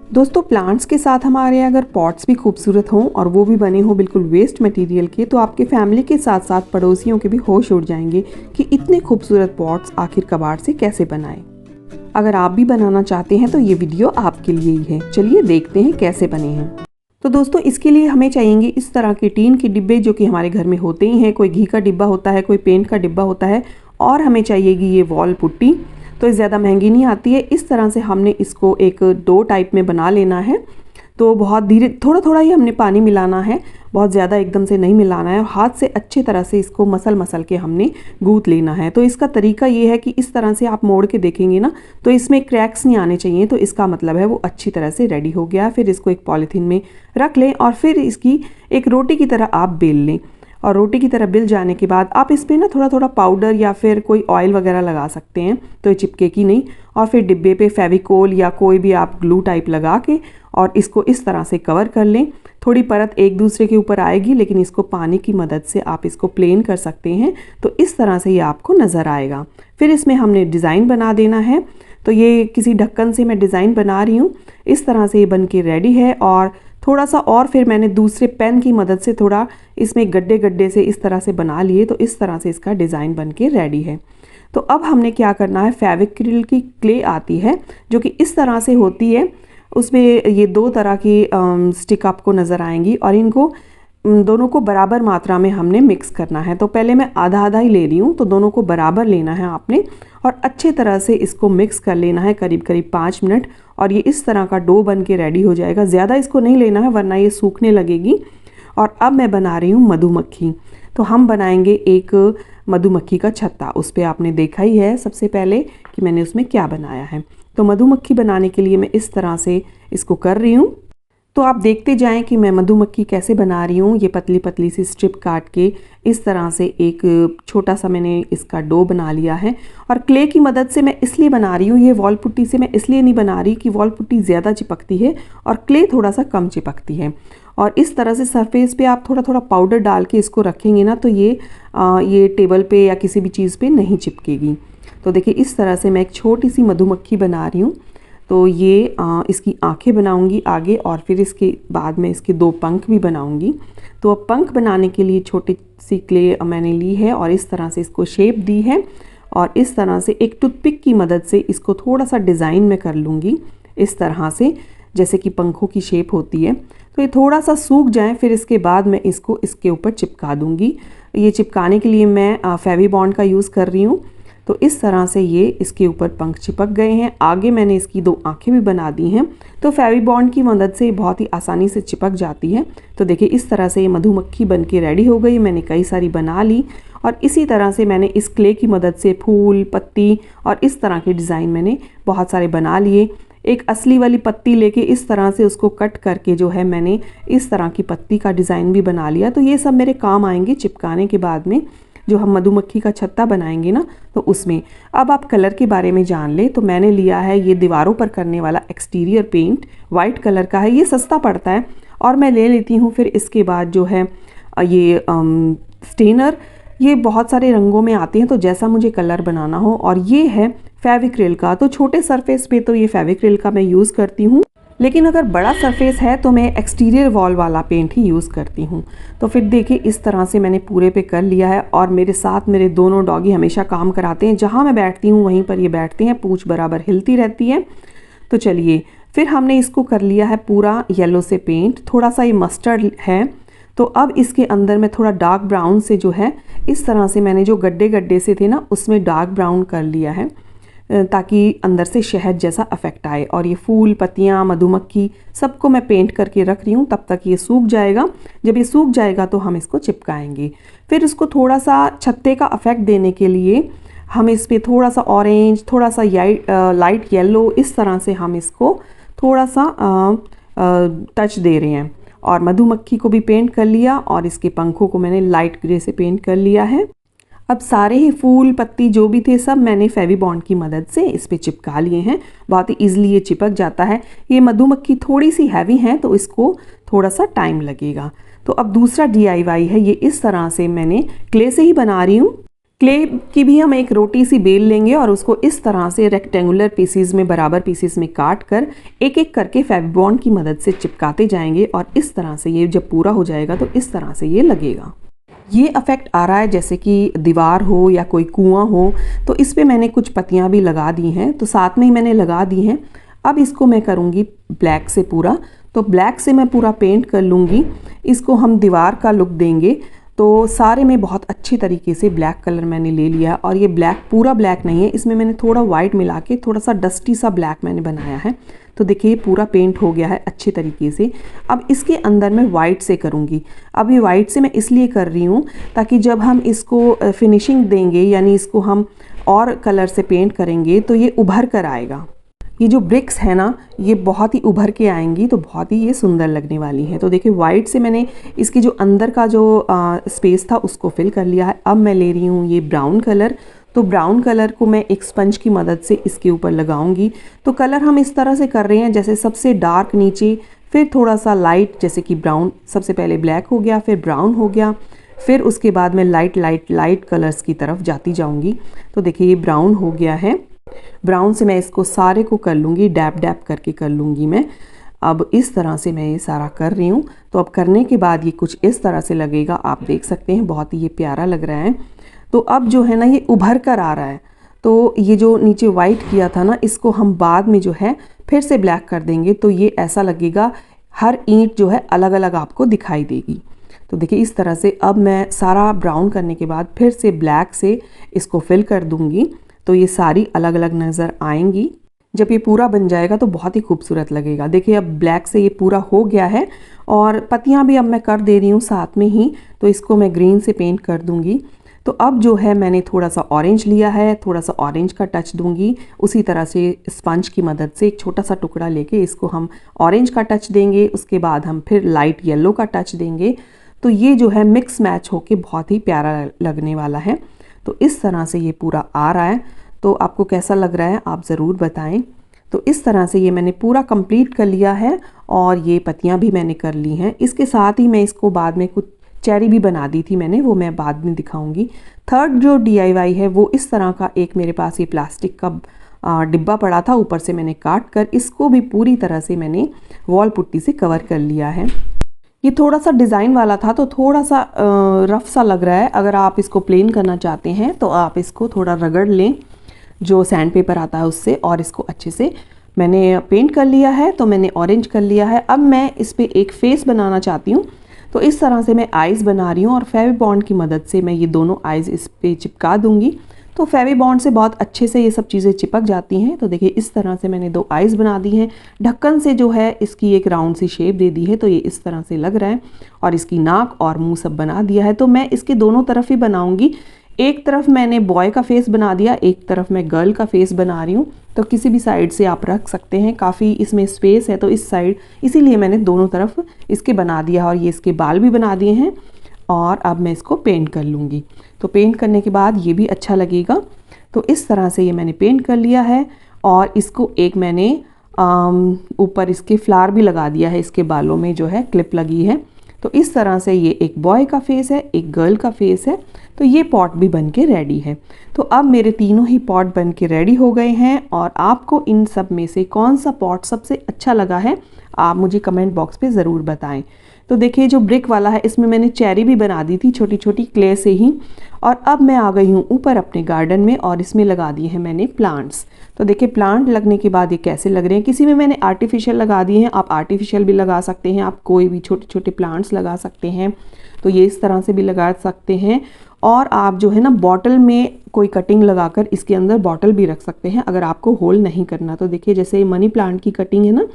दोस्तों प्लांट्स के साथ हमारे अगर पॉट्स भी खूबसूरत हों और वो भी बने हों बिल्कुल वेस्ट मटेरियल के, तो आपके फैमिली के साथ साथ पड़ोसियों के भी होश उड़ जाएंगे कि इतने खूबसूरत पॉट्स आखिर कबाड़ से कैसे बनाएं। अगर आप भी बनाना चाहते हैं तो ये वीडियो आपके लिए ही है। चलिए देखते हैं कैसे बने हैं। तो दोस्तों इसके लिए हमें चाहिए इस तरह के टीन के डिब्बे जो कि हमारे घर में होते ही हैं। कोई घी का डिब्बा होता है, कोई पेंट का डिब्बा होता है, और हमें चाहिएगी ये वॉल पुट्टी। तो ज़्यादा महंगी नहीं आती है। इस तरह से हमने इसको एक डो टाइप में बना लेना है। तो बहुत धीरे थोड़ा थोड़ा ही हमने पानी मिलाना है, बहुत ज़्यादा एकदम से नहीं मिलाना है। और हाथ से अच्छी तरह से इसको मसल के हमने गूँथ लेना है। तो इसका तरीका ये है कि इस तरह से आप मोड़ के देखेंगे ना, तो इसमें क्रैक्स नहीं आने चाहिए। तो इसका मतलब है वो अच्छी तरह से रेडी हो गया। फिर इसको एक पॉलीथीन में रख लें और फिर इसकी एक रोटी की तरह आप बेल लें। और रोटी की तरह बिल जाने के बाद आप इस पर ना थोड़ा थोड़ा पाउडर या फिर कोई ऑयल वगैरह लगा सकते हैं, तो ये चिपकेगी नहीं। और फिर डिब्बे पे फेविकोल या कोई भी आप ग्लू टाइप लगा के और इसको इस तरह से कवर कर लें। थोड़ी परत एक दूसरे के ऊपर आएगी, लेकिन इसको पानी की मदद से आप इसको प्लेन कर सकते हैं। तो इस तरह से ये आपको नज़र आएगा। फिर इसमें हमने डिज़ाइन बना देना है। तो ये किसी ढक्कन से मैं डिज़ाइन बना रही हूँ। इस तरह से ये बन के रेडी है। और थोड़ा सा और फिर मैंने दूसरे पेन की मदद से थोड़ा इसमें गड्ढे गड्ढे से इस तरह से बना लिए। तो इस तरह से इसका डिज़ाइन बन के रेडी है। तो अब हमने क्या करना है, फेविक्रिल की क्ले आती है जो कि इस तरह से होती है। उसमें ये दो तरह की स्टिक आपको नज़र आएंगी और इनको दोनों को बराबर मात्रा में हमने मिक्स करना है। तो पहले मैं आधा आधा ही ले रही हूँ। तो दोनों को बराबर लेना है आपने और अच्छे तरह से इसको मिक्स कर लेना है करीब करीब 5 मिनट। और ये इस तरह का डो बन के रेडी हो जाएगा। ज़्यादा इसको नहीं लेना है वरना ये सूखने लगेगी। और अब मैं बना रही हूँ मधुमक्खी। तो हम बनाएंगे एक मधुमक्खी का छत्ता। उस पर आपने देखा ही है सबसे पहले कि मैंने उसमें क्या बनाया है। तो मधुमक्खी बनाने के लिए मैं इस तरह से इसको कर रही हूँ। तो आप देखते जाएं कि मैं मधुमक्खी कैसे बना रही हूँ। ये पतली पतली सी स्ट्रिप काट के इस तरह से एक छोटा सा मैंने इसका डो बना लिया है। और क्ले की मदद से मैं इसलिए बना रही हूँ, ये वॉल पुट्टी से मैं इसलिए नहीं बना रही कि वॉल पुट्टी ज़्यादा चिपकती है और क्ले थोड़ा सा कम चिपकती है। और इस तरह से सरफेस पे आप थोड़ा थोड़ा पाउडर डाल के इसको रखेंगे ना, तो ये टेबल पे या किसी भी चीज़ पे नहीं चिपकेगी। तो देखिए इस तरह से मैं एक छोटी सी मधुमक्खी बना रही हूँ। तो ये इसकी आंखें बनाऊंगी आगे और फिर इसके बाद में इसके 2 पंख भी बनाऊंगी। तो अब पंख बनाने के लिए छोटी सी क्ले मैंने ली है और इस तरह से इसको शेप दी है। और इस तरह से एक टूथपिक की मदद से इसको थोड़ा सा डिज़ाइन में कर लूँगी इस तरह से, जैसे कि पंखों की शेप होती है। तो ये थोड़ा सा सूख जाए फिर इसके बाद मैं इसको इसके ऊपर चिपका दूँगी। ये चिपकाने के लिए मैं फेविबॉन्ड का यूज़ कर रही हूँ। तो इस तरह से ये इसके ऊपर पंख चिपक गए हैं। आगे मैंने इसकी 2 आंखें भी बना दी हैं। तो फेविबॉन्ड की मदद से बहुत ही आसानी से चिपक जाती है। तो देखिए इस तरह से ये मधुमक्खी बन के रेडी हो गई। मैंने कई सारी बना ली और इसी तरह से मैंने इस क्ले की मदद से फूल, पत्ती और इस तरह के डिज़ाइन मैंने बहुत सारे बना लिए। एक असली वाली पत्ती लेके इस तरह से उसको कट करके जो है मैंने इस तरह की पत्ती का डिज़ाइन भी बना लिया। तो ये सब मेरे काम आएंगे चिपकाने के बाद में, जो हम मधुमक्खी का छत्ता बनाएंगे ना, तो उसमें। अब आप कलर के बारे में जान ले। तो मैंने लिया है ये दीवारों पर करने वाला एक्सटीरियर पेंट, वाइट कलर का है। ये सस्ता पड़ता है। और मैं ले लेती हूँ फिर इसके बाद जो है ये स्टेनर। ये बहुत सारे रंगों में आते हैं, तो जैसा मुझे कलर बनाना हो। और ये है फेविक्रिल का। तो छोटे सरफेस पे तो ये फेविक्रिल का मैं यूज़ करती हूँ, लेकिन अगर बड़ा सरफेस है तो मैं एक्सटीरियर वॉल वाला पेंट ही यूज़ करती हूँ। तो फिर देखिए इस तरह से मैंने पूरे पे कर लिया है। और मेरे साथ मेरे दोनों डॉगी हमेशा काम कराते हैं। जहाँ मैं बैठती हूँ वहीं पर ये बैठते हैं, पूंछ बराबर हिलती रहती है। तो चलिए फिर हमने इसको कर लिया है पूरा येलो से पेंट। थोड़ा सा ये मस्टर्ड है। तो अब इसके अंदर मैं थोड़ा डार्क ब्राउन से जो है इस तरह से मैंने जो गड्ढे गड्ढे से थे ना, उसमें डार्क ब्राउन कर लिया है ताकि अंदर से शहद जैसा अफेक्ट आए। और ये फूल, पत्तियाँ, मधुमक्खी सबको मैं पेंट करके रख रही हूँ। तब तक ये सूख जाएगा। जब ये सूख जाएगा तो हम इसको चिपकाएंगे। फिर इसको थोड़ा सा छत्ते का अफेक्ट देने के लिए हम इस पर थोड़ा सा ऑरेंज, थोड़ा सा लाइट येलो, इस तरह से हम इसको थोड़ा सा टच दे रहे हैं। और मधुमक्खी को भी पेंट कर लिया और इसके पंखों को मैंने लाइट ग्रे से पेंट कर लिया है। अब सारे ही फूल, पत्ती जो भी थे सब मैंने फेविबॉन्ड की मदद से इस पे चिपका लिए हैं। बहुत ही ईजिली ये चिपक जाता है। ये मधुमक्खी थोड़ी सी हैवी है तो इसको थोड़ा सा टाइम लगेगा। तो अब दूसरा DIY है। ये इस तरह से मैंने क्ले से ही बना रही हूँ। क्ले की भी हम एक रोटी सी बेल लेंगे और उसको इस तरह से रेक्टेंगुलर पीसीज में, बराबर पीसीज में काट कर एक एक करके फेविबॉन्ड की मदद से चिपकाते जाएंगे और इस तरह से ये जब पूरा हो जाएगा तो इस तरह से ये लगेगा। ये इफेक्ट आ रहा है जैसे कि दीवार हो या कोई कुआं हो, तो इस पे मैंने कुछ पत्तियां भी लगा दी हैं, तो साथ में ही मैंने लगा दी हैं। अब इसको मैं करूँगी ब्लैक से पूरा, तो ब्लैक से मैं पूरा पेंट कर लूँगी। इसको हम दीवार का लुक देंगे, तो सारे में बहुत अच्छी तरीके से ब्लैक कलर मैंने ले लिया। और ये ब्लैक पूरा ब्लैक नहीं है, इसमें मैंने थोड़ा वाइट मिला के थोड़ा सा डस्टी सा ब्लैक मैंने बनाया है। तो देखिए ये पूरा पेंट हो गया है अच्छे तरीके से। अब इसके अंदर मैं वाइट से करूँगी। अब ये वाइट से मैं इसलिए कर रही हूँ ताकि जब हम इसको फिनिशिंग देंगे, यानी इसको हम और कलर से पेंट करेंगे, तो ये उभर कर आएगा। ये जो ब्रिक्स है ना, ये बहुत ही उभर के आएंगी, तो बहुत ही ये सुंदर लगने वाली है। तो देखिए वाइट से मैंने इसकी जो अंदर का जो स्पेस था उसको फिल कर लिया है। अब मैं ले रही हूँ ये ब्राउन कलर, तो ब्राउन कलर को मैं एक स्पंज की मदद से इसके ऊपर लगाऊंगी। तो कलर हम इस तरह से कर रहे हैं जैसे सबसे डार्क नीचे, फिर थोड़ा सा लाइट जैसे कि ब्राउन, सबसे पहले ब्लैक हो गया, फिर ब्राउन हो गया, फिर उसके बाद मैं लाइट लाइट लाइट कलर्स की तरफ जाती जाऊंगी। तो देखिए ये ब्राउन हो गया है। ब्राउन से मैं इसको सारे को कर लूँगी, डैप डैप करके कर लूँगी मैं। अब इस तरह से मैं ये सारा कर रही हूँ। तो अब करने के बाद ये कुछ इस तरह से लगेगा, आप देख सकते हैं, बहुत ही ये प्यारा लग रहा है। तो अब जो है ना ये उभर कर आ रहा है। तो ये जो नीचे वाइट किया था ना, इसको हम बाद में जो है फिर से ब्लैक कर देंगे, तो ये ऐसा लगेगा हर ईंट जो है अलग अलग आपको दिखाई देगी। तो देखिए इस तरह से अब मैं सारा ब्राउन करने के बाद फिर से ब्लैक से इसको फिल कर दूँगी, तो ये सारी अलग अलग नज़र आएंगी। जब ये पूरा बन जाएगा तो बहुत ही खूबसूरत लगेगा। देखिए अब ब्लैक से ये पूरा हो गया है और पत्तियां भी अब मैं कर दे रही हूँ साथ में ही, तो इसको मैं ग्रीन से पेंट कर दूंगी। तो अब जो है मैंने थोड़ा सा ऑरेंज लिया है, थोड़ा सा ऑरेंज का टच दूंगी। उसी तरह से स्पंज की मदद से एक छोटा सा टुकड़ा लेके इसको हम ऑरेंज का टच देंगे, उसके बाद हम फिर लाइट येलो का टच देंगे। तो ये जो है मिक्स मैच होके बहुत ही प्यारा लगने वाला है। तो इस तरह से ये पूरा आ रहा है। तो आपको कैसा लग रहा है आप ज़रूर बताएं। तो इस तरह से ये मैंने पूरा कंप्लीट कर लिया है और ये पत्तियां भी मैंने कर ली हैं। इसके साथ ही मैं इसको बाद में कुछ चेरी भी बना दी थी मैंने, वो मैं बाद में दिखाऊंगी। थर्ड जो DIY है वो इस तरह का एक मेरे पास ये प्लास्टिक का डिब्बा पड़ा था, ऊपर से मैंने काट कर इसको भी पूरी तरह से मैंने वॉल पुट्टी से कवर कर लिया है। ये थोड़ा सा डिज़ाइन वाला था तो थोड़ा सा रफ सा लग रहा है। अगर आप इसको प्लेन करना चाहते हैं तो आप इसको थोड़ा रगड़ लें जो सैंड पेपर आता है उससे, और इसको अच्छे से मैंने पेंट कर लिया है। तो मैंने ऑरेंज कर लिया है। अब मैं इस पर एक फेस बनाना चाहती हूँ, तो इस तरह से मैं आइज़ बना रही हूँ और फेविबॉन्ड की मदद से मैं ये दोनों आइज़ इस पर चिपका दूँगी। तो फेविबॉन्ड से बहुत अच्छे से ये सब चीज़ें चिपक जाती हैं। तो देखिए इस तरह से मैंने 2 आइज़ बना दी हैं। ढक्कन से जो है इसकी एक राउंड सी शेप दे दी है, तो ये इस तरह से लग रहा है, और इसकी नाक और मुंह सब बना दिया है। तो मैं इसके दोनों तरफ ही बनाऊंगी। एक तरफ मैंने बॉय का फेस बना दिया, एक तरफ मैं गर्ल का फेस बना रही हूँ। तो किसी भी साइड से आप रख सकते हैं, काफ़ी इसमें स्पेस है तो इस साइड, इसीलिए मैंने दोनों तरफ इसके बना दिया। और ये इसके बाल भी बना दिए हैं। और अब मैं इसको पेंट कर लूँगी। तो पेंट करने के बाद ये भी अच्छा लगेगा। तो इस तरह से ये मैंने पेंट कर लिया है और इसको एक मैंने ऊपर इसके फ्लावर भी लगा दिया है, इसके बालों में जो है क्लिप लगी है। तो इस तरह से ये एक बॉय का फेस है, एक गर्ल का फेस है। तो ये पॉट भी बन के रेडी है। तो अब मेरे तीनों ही पॉट बन के रेडी हो गए हैं। और आपको इन सब में से कौन सा पॉट सबसे अच्छा लगा है आप मुझे कमेंट बॉक्स पे ज़रूर बताएं। तो देखिए जो ब्रिक वाला है इसमें मैंने चेरी भी बना दी थी छोटी छोटी क्ले से ही। और अब मैं आ गई हूँ ऊपर अपने गार्डन में और इसमें लगा दिए हैं मैंने प्लांट्स। तो देखिए प्लांट लगने के बाद ये कैसे लग रहे हैं। किसी में मैंने आर्टिफिशियल लगा दिए हैं, आप आर्टिफिशियल भी लगा सकते हैं, आप कोई भी छोटे छोटे प्लांट्स लगा सकते हैं। तो ये इस तरह से भी लगा सकते हैं। और आप जो है ना बॉटल में कोई कटिंग लगाकर इसके अंदर बॉटल भी रख सकते हैं अगर आपको होल नहीं करना। तो देखिए जैसे मनी प्लांट की कटिंग है ना,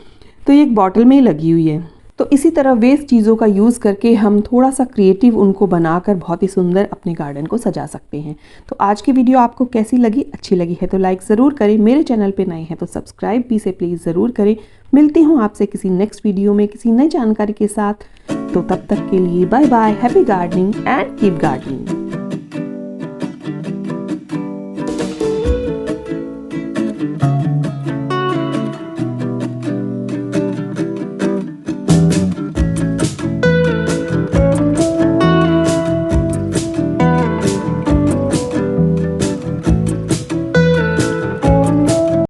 तो ये एक बॉटल में ही लगी हुई है। तो इसी तरह वेस्ट चीज़ों का यूज़ करके हम थोड़ा सा क्रिएटिव उनको बनाकर बहुत ही सुंदर अपने गार्डन को सजा सकते हैं। तो आज की वीडियो आपको कैसी लगी, अच्छी लगी है तो लाइक ज़रूर करें। मेरे चैनल पे नए हैं तो सब्सक्राइब भी से प्लीज़ ज़रूर करें। मिलती हूँ आपसे किसी नेक्स्ट वीडियो में किसी नई जानकारी के साथ। तो तब तक के लिए bye bye, happy gardening and keep gardening.